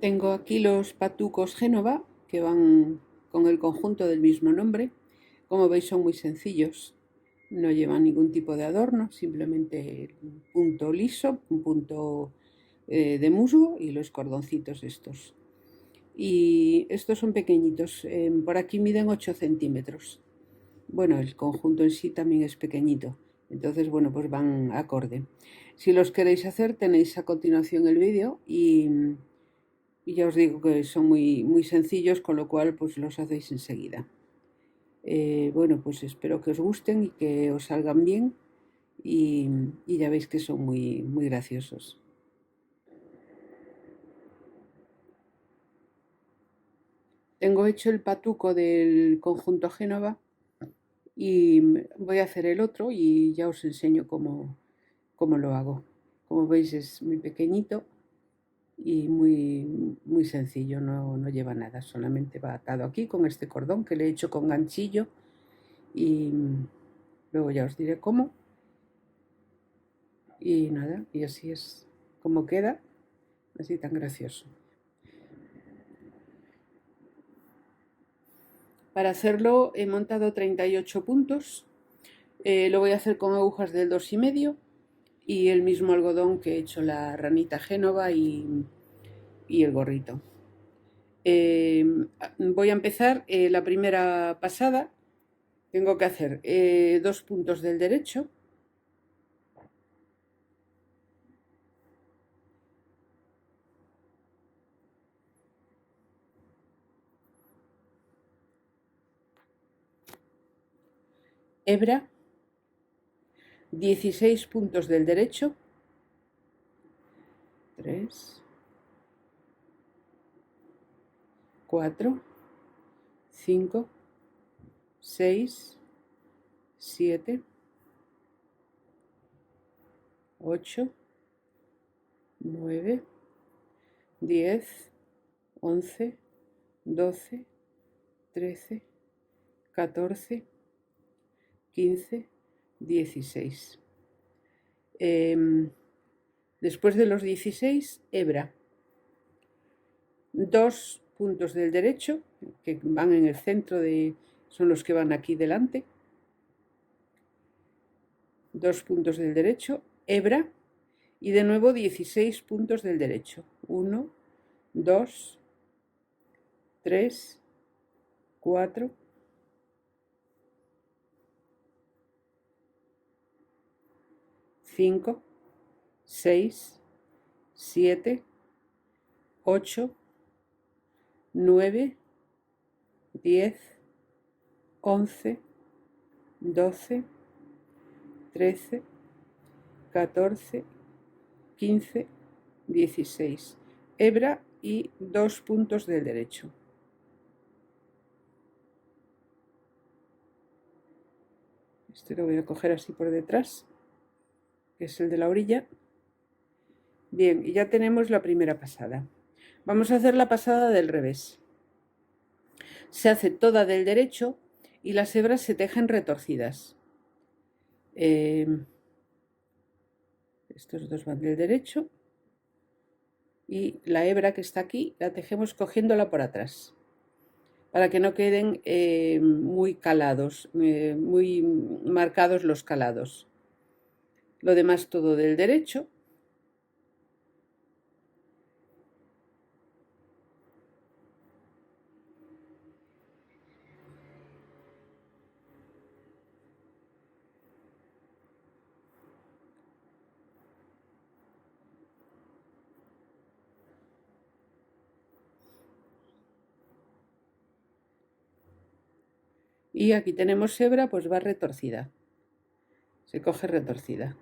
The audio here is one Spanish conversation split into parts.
Tengo aquí los patucos Génova, que van con el conjunto del mismo nombre. Como veis son muy sencillos, no llevan ningún tipo de adorno, simplemente un punto liso, un punto de musgo y los cordoncitos estos. Y estos son pequeñitos, por aquí miden 8 centímetros. Bueno, el conjunto en sí también es pequeñito, entonces bueno, pues van acorde. Si los queréis hacer tenéis a continuación el vídeo y ya os digo que son muy sencillos, con lo cual pues los hacéis enseguida. Bueno, pues espero que os gusten y que os salgan bien y ya veis que son muy graciosos. Tengo hecho el patuco del conjunto Génova y voy a hacer el otro y ya os enseño cómo lo hago. Como veis es muy pequeñito y muy sencillo, no lleva nada, solamente va atado aquí con este cordón que le he hecho con ganchillo y luego ya os diré cómo. Y nada, y así es como queda, así tan gracioso. Para hacerlo he montado 38 puntos, lo voy a hacer con agujas del 2,5 y el mismo algodón que he hecho la ranita Génova y el gorrito. Voy a empezar la primera pasada. Tengo que hacer 2 puntos del derecho, hebra, 16 puntos del derecho, 3, 4, 5, 6, 7, 8, 9, 10, 11, 12, 13, 14, 15, 16. Después de los 16, hebra. 2 puntos del derecho, que van en el centro son los que van aquí delante. 2 puntos del derecho, hebra. Y de nuevo 16 puntos del derecho. 1, 2, 3, 4, 5, 6, 7, 8, 9, 10, 11, 12, 13, 14, 15, 16. Hebra y 2 puntos del derecho. Este lo voy a coger así por detrás, que es el de la orilla. Bien, y ya tenemos la primera pasada. Vamos a hacer la pasada del revés. Se hace toda del derecho y las hebras se tejen retorcidas. Estos dos van del derecho y la hebra que está aquí la tejemos cogiéndola por atrás para que no queden muy calados, muy marcados los calados. Lo demás todo del derecho. Y aquí tenemos hebra, pues va retorcida. Se coge retorcida.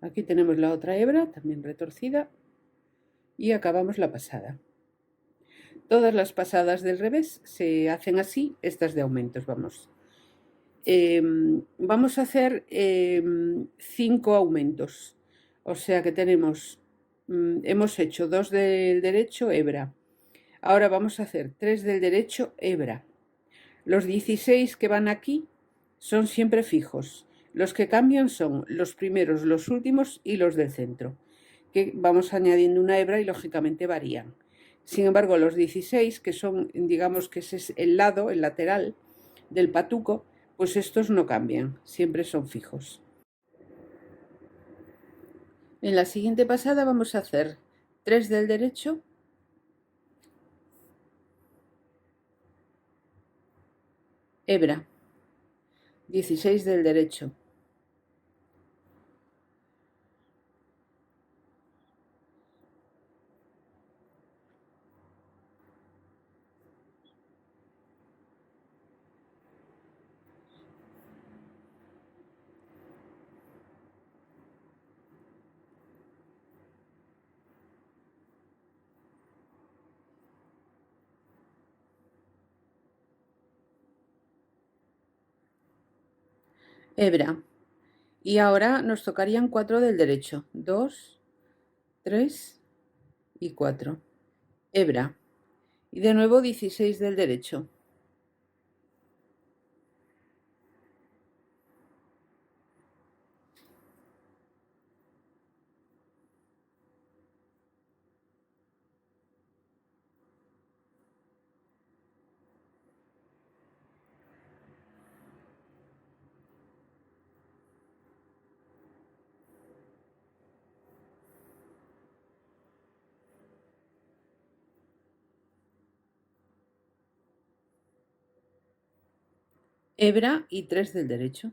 Aquí tenemos la otra hebra, también retorcida, y acabamos la pasada. Todas las pasadas del revés se hacen así, estas de aumentos, vamos. Vamos a hacer 5 aumentos, o sea que tenemos, hemos hecho 2 del derecho, hebra. Ahora vamos a hacer 3 del derecho, hebra. Los 16 que van aquí son siempre fijos. Los que cambian son los primeros, los últimos y los del centro, que vamos añadiendo una hebra y lógicamente varían. Sin embargo, los 16, que son, digamos que ese es el lado, el lateral del patuco, pues estos no cambian, siempre son fijos. En la siguiente pasada vamos a hacer 3 del derecho, hebra, 16 del derecho, hebra. Y ahora nos tocarían 4 del derecho, 2, 3 y 4, hebra. Y de nuevo 16 del derecho, hebra y 3 del derecho.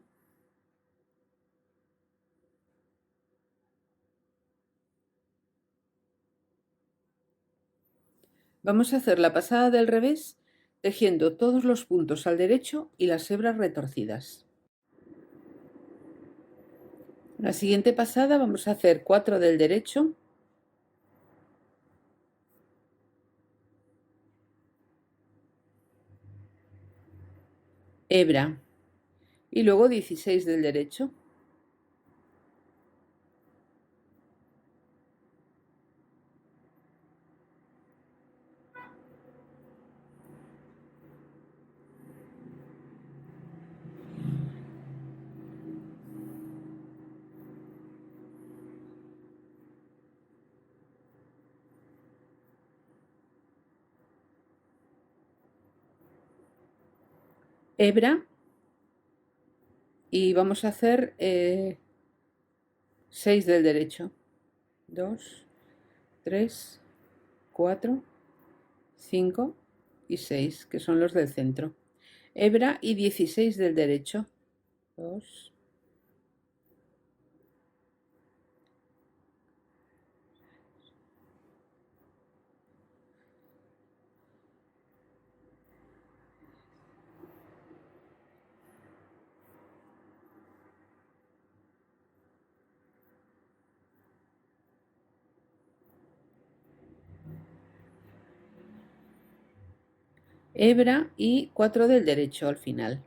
Vamos a hacer la pasada del revés tejiendo todos los puntos al derecho y las hebras retorcidas. La siguiente pasada vamos a hacer 4 del derecho, hebra y luego 16 del derecho, hebra y vamos a hacer 6 del derecho, 2, 3, 4, 5 y 6, que son los del centro. Hebra y 16 del derecho, 2, hebra y 4 del derecho al final.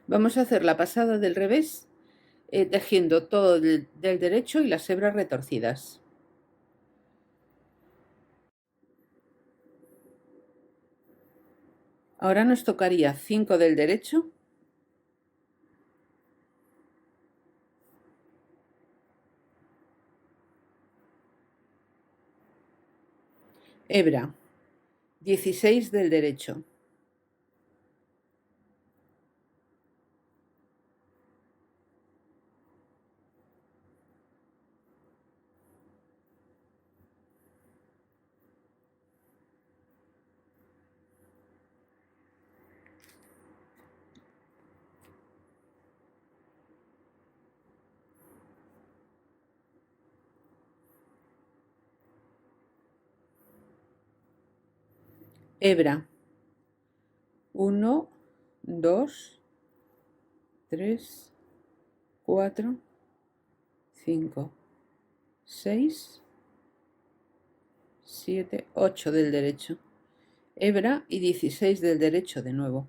Vamos a hacer la pasada del revés tejiendo todo del derecho y las hebras retorcidas. Ahora nos tocaría 5 del derecho, hebra, 16 del derecho, hebra, 1, 2, 3, 4, 5, 6, 7, 8 del derecho. Hebra y 16 del derecho de nuevo.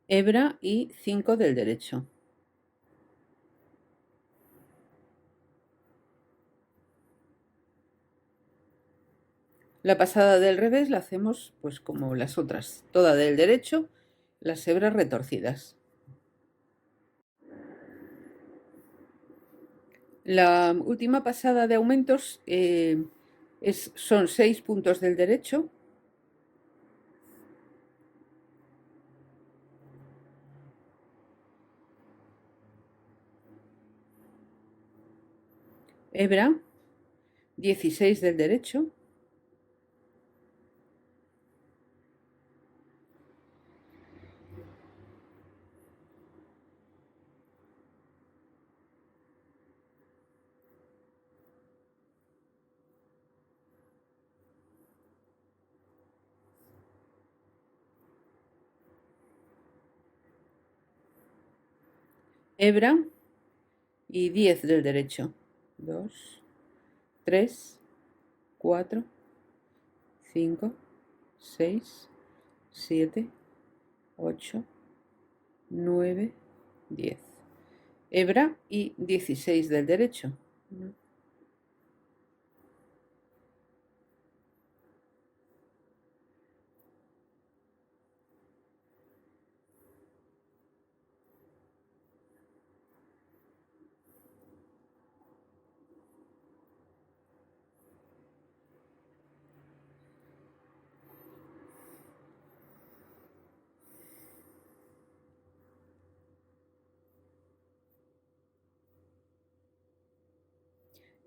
Hebra y 5 del derecho. La pasada del revés la hacemos pues como las otras, toda del derecho, las hebras retorcidas. La última pasada de aumentos son 6 puntos del derecho, hebra, 16 del derecho, hebra y 10 del derecho. 2, 3, 4, 5, 6, 7, 8, 9, 10. Hebra y 16 del derecho.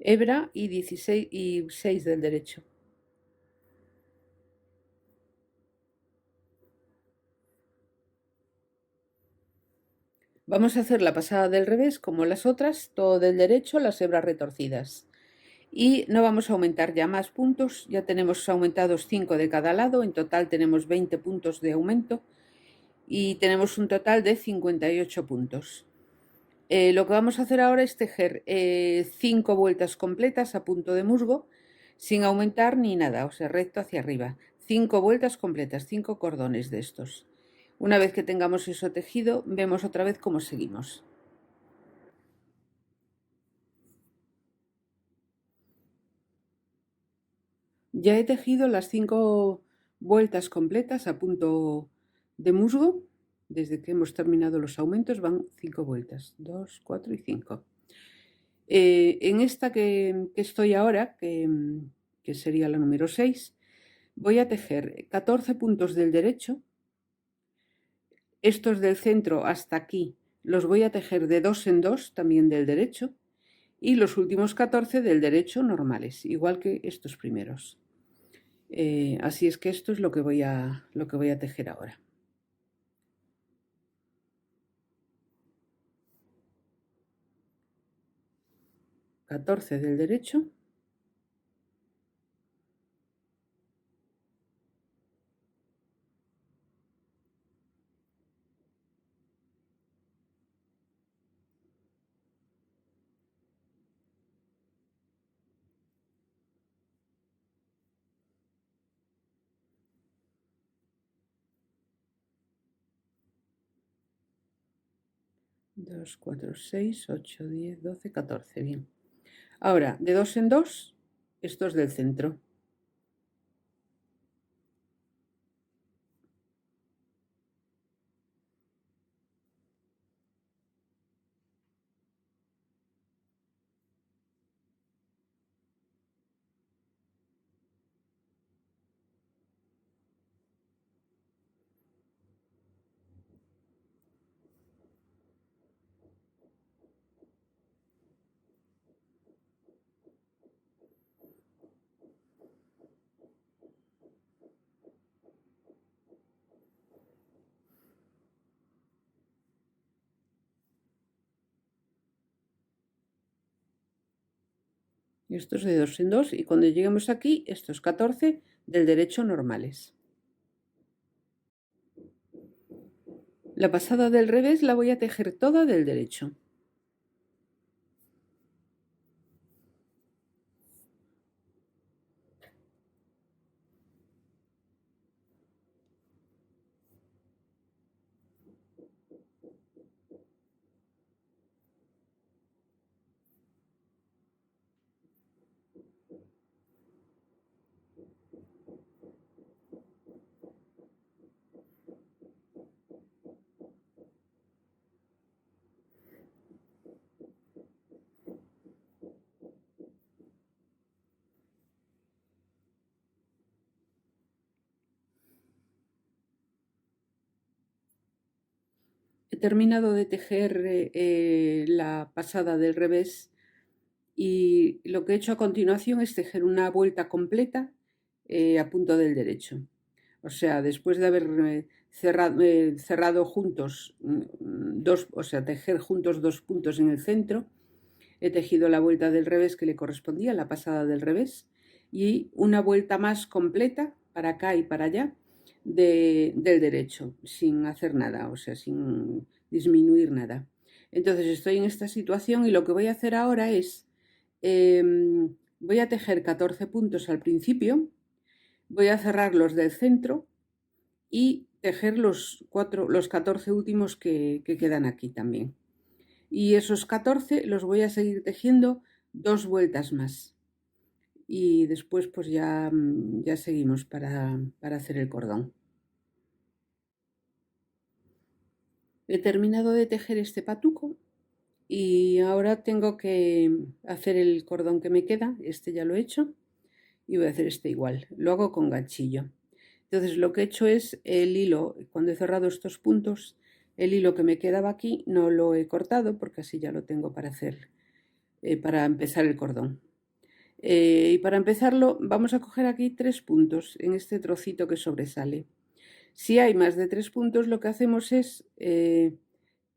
Hebra y 16 y 6 del derecho. Vamos a hacer la pasada del revés como las otras, todo del derecho, las hebras retorcidas. Y no vamos a aumentar ya más puntos, ya tenemos aumentados 5 de cada lado, en total tenemos 20 puntos de aumento y tenemos un total de 58 puntos. Lo que vamos a hacer ahora es tejer 5 vueltas completas a punto de musgo, sin aumentar ni nada, o sea, recto hacia arriba. 5 vueltas completas, 5 cordones de estos. Una vez que tengamos eso tejido, vemos otra vez cómo seguimos. Ya he tejido las 5 vueltas completas a punto de musgo. Desde que hemos terminado los aumentos van 5 vueltas, 2, 4 y 5. En esta que estoy ahora, que sería la número 6, voy a tejer 14 puntos del derecho. Estos del centro hasta aquí los voy a tejer de 2 en 2, también del derecho, y los últimos 14 del derecho normales, igual que estos primeros. Así es que esto es lo que voy a tejer ahora. ¿14 del derecho? Dos, 4, 6, 8, 10, 12, 14. Bien. Ahora, de 2 en 2, estos del centro. estos de 2 en 2, y cuando lleguemos aquí, estos 14 del derecho normales. La pasada del revés la voy a tejer toda del derecho. He terminado de tejer la pasada del revés, y lo que he hecho a continuación es tejer una vuelta completa a punto del derecho. O sea, después de haber cerrado juntos dos, o sea, tejer juntos 2 puntos en el centro, he tejido la vuelta del revés que le correspondía, la pasada del revés, y una vuelta más completa para acá y para allá del derecho, sin hacer nada, o sea, sin disminuir nada. Entonces estoy en esta situación, y lo que voy a hacer ahora es, voy a tejer 14 puntos al principio, voy a cerrar los del centro y tejer los 14 últimos que quedan aquí también. Y esos 14 los voy a seguir tejiendo 2 vueltas más. Y después pues ya seguimos para hacer el cordón. He terminado de tejer este patuco y ahora tengo que hacer el cordón que me queda. Este ya lo he hecho, y voy a hacer este igual. Lo hago con ganchillo. Entonces lo que he hecho es el hilo, cuando he cerrado estos puntos, el hilo que me quedaba aquí no lo he cortado, porque así ya lo tengo para hacer, para empezar el cordón. Y para empezarlo vamos a coger aquí 3 puntos en este trocito que sobresale. Si hay más de 3 puntos, lo que hacemos es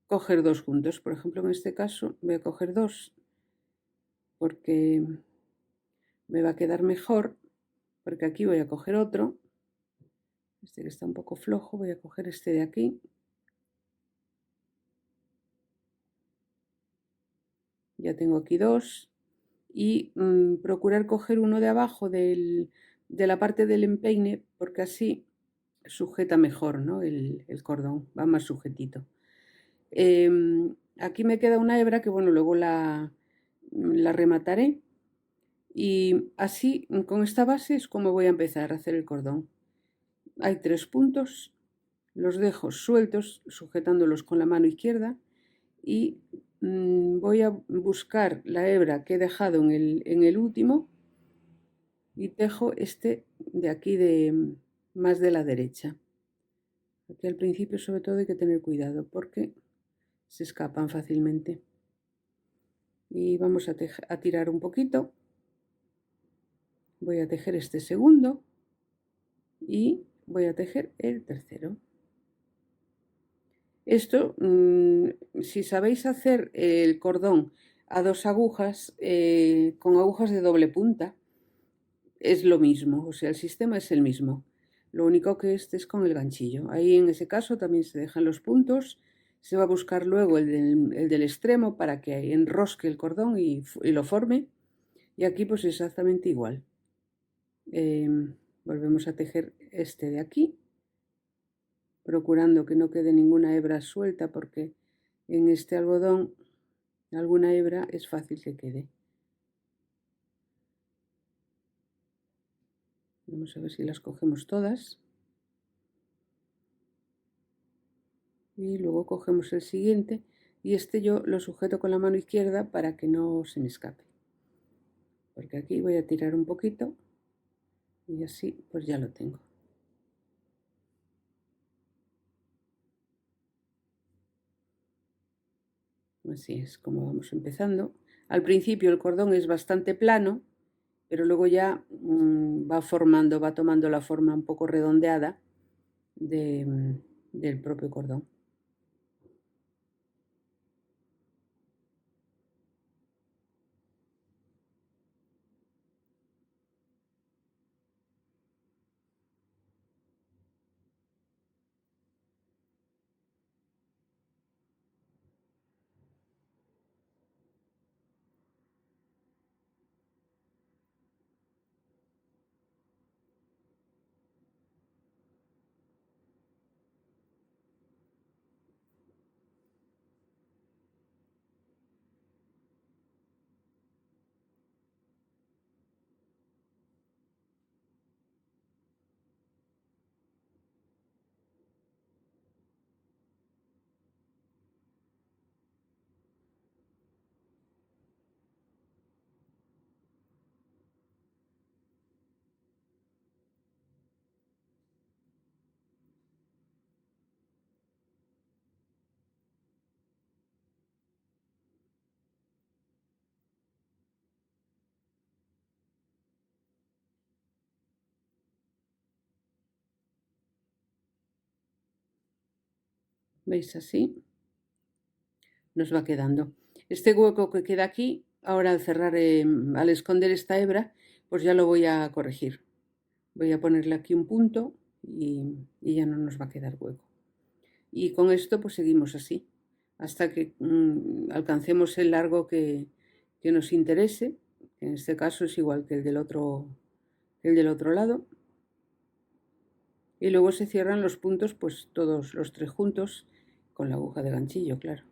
coger 2 juntos. Por ejemplo, en este caso voy a coger 2 porque me va a quedar mejor, porque aquí voy a coger otro, este que está un poco flojo, voy a coger este de aquí. Ya tengo aquí 2, y procurar coger uno de abajo de la parte del empeine, porque así sujeta mejor, ¿no? el cordón, va más sujetito. Aquí me queda una hebra que, bueno, luego la remataré, y así con esta base es como voy a empezar a hacer el cordón. Hay 3 puntos, los dejo sueltos sujetándolos con la mano izquierda, y voy a buscar la hebra que he dejado en el último y tejo este de aquí, más de la derecha. Aquí al principio sobre todo hay que tener cuidado porque se escapan fácilmente. Y vamos a tirar un poquito. Voy a tejer este segundo y voy a tejer el tercero. Esto, si sabéis hacer el cordón a 2 agujas, con agujas de doble punta, es lo mismo, o sea, el sistema es el mismo. Lo único que este es con el ganchillo. Ahí en ese caso también se dejan los puntos, se va a buscar luego el del extremo para que enrosque el cordón y lo forme. Y aquí pues exactamente igual. Volvemos a tejer este de aquí, procurando que no quede ninguna hebra suelta, porque en este algodón alguna hebra es fácil que quede. Vamos a ver si las cogemos todas. Y luego cogemos el siguiente, y este yo lo sujeto con la mano izquierda para que no se me escape, porque aquí voy a tirar un poquito y así pues ya lo tengo. Así es como vamos empezando. Al principio el cordón es bastante plano, pero luego ya va tomando la forma un poco redondeada del propio cordón. ¿Veis? Así nos va quedando. Este hueco que queda aquí, ahora al cerrar, al esconder esta hebra, pues ya lo voy a corregir. Voy a ponerle aquí un punto y ya no nos va a quedar hueco. Y con esto pues seguimos así, hasta que alcancemos el largo que nos interese, que en este caso es igual que el del otro lado. Y luego se cierran los puntos, pues todos los tres juntos, con la aguja de ganchillo, claro.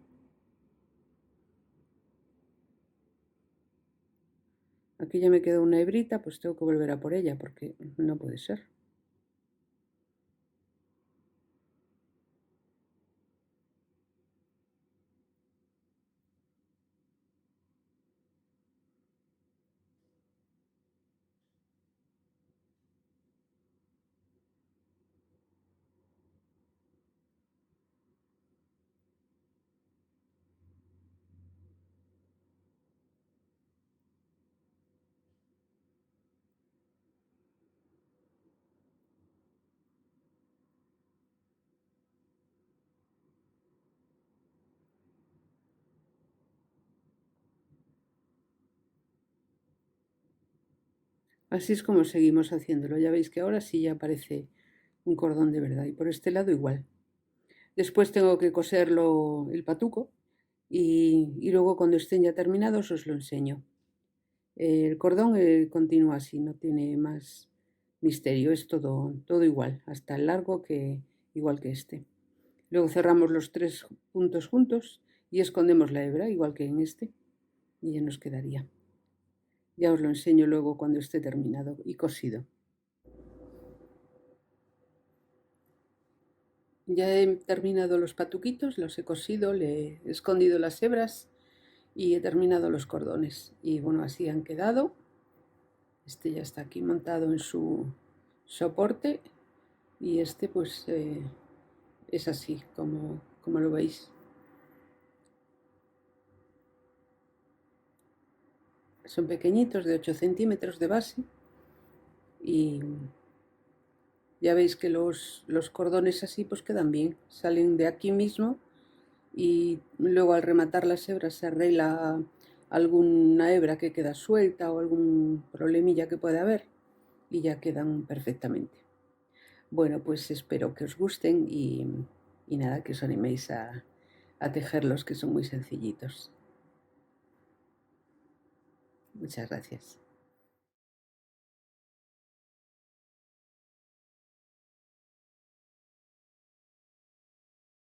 Aquí ya me quedó una hebrita, pues tengo que volver a por ella, porque no puede ser. Así es como seguimos haciéndolo. Ya veis que ahora sí ya aparece un cordón de verdad. Y por este lado igual. Después tengo que coserlo el patuco y luego cuando estén ya terminados os lo enseño. El cordón continúa así, no tiene más misterio, es todo igual, hasta el largo que igual que este. Luego cerramos los tres puntos juntos y escondemos la hebra, igual que en este, y ya nos quedaría. Ya os lo enseño luego cuando esté terminado y cosido. Ya he terminado los patuquitos, los he cosido, le he escondido las hebras y he terminado los cordones. Y bueno, así han quedado. Este ya está aquí montado en su soporte y este pues es así como lo veis. Son pequeñitos, de 8 centímetros de base, y ya veis que los cordones así pues quedan bien, salen de aquí mismo y luego al rematar las hebras se arregla alguna hebra que queda suelta o algún problemilla que pueda haber y ya quedan perfectamente. Bueno, pues espero que os gusten y nada, que os animéis a tejerlos, que son muy sencillitos. Muchas gracias.